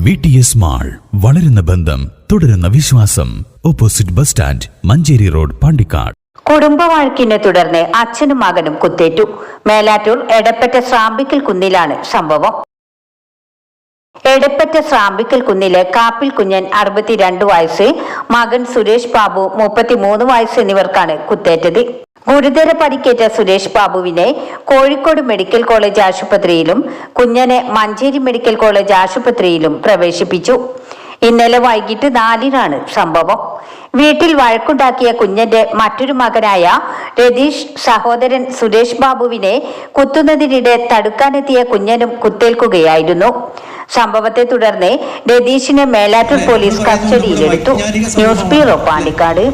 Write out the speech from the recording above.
VTS mall, വളരുന്ന ബന്ധം, തുടരുന്ന വിശ്വാസം. Opposite bus stand, Manjeri road, Pandikkad. കുടുംബവഴക്കിനെ തുടർന്ന് അച്ഛനും മകനും കുത്തേറ്റു. മേലാറ്റൂർ എടപ്പറ്റ സ്രാമ്പിക്കൽ കുന്നിലാണ് സംഭവം. എടപ്പറ്റ സ്രാമ്പിക്കൽ കുന്നിലെ കാപ്പിൽ കുഞ്ഞൻ 62 വയസ്സ്, മകൻ സുരേഷ് ബാബു 33 വയസ്സ് എന്നിവർക്കാണ് കുത്തേറ്റത്. ഗുരുതര പരിക്കേറ്റ സുരേഷ് ബാബുവിനെ കോഴിക്കോട് മെഡിക്കൽ കോളേജ് ആശുപത്രിയിലും കുഞ്ഞനെ മഞ്ചേരി മെഡിക്കൽ കോളേജ് ആശുപത്രിയിലും പ്രവേശിപ്പിച്ചു. ഇന്നലെ വൈകിട്ട് 4-നാണ് സംഭവം. വീട്ടിൽ വഴക്കുണ്ടാക്കിയ കുഞ്ഞന്റെ മറ്റൊരു മകനായ രതീഷ് സഹോദരൻ സുരേഷ് ബാബുവിനെ കുത്തുന്നതിനിടെ തടുക്കാനെത്തിയ കുഞ്ഞനും കുത്തേൽക്കുകയായിരുന്നു. സംഭവത്തെ തുടർന്ന് രതീഷിനെ മേലാറ്റൂർ പോലീസ് കസ്റ്റഡിയിലെടുത്തു. News bureau, Pandikkad.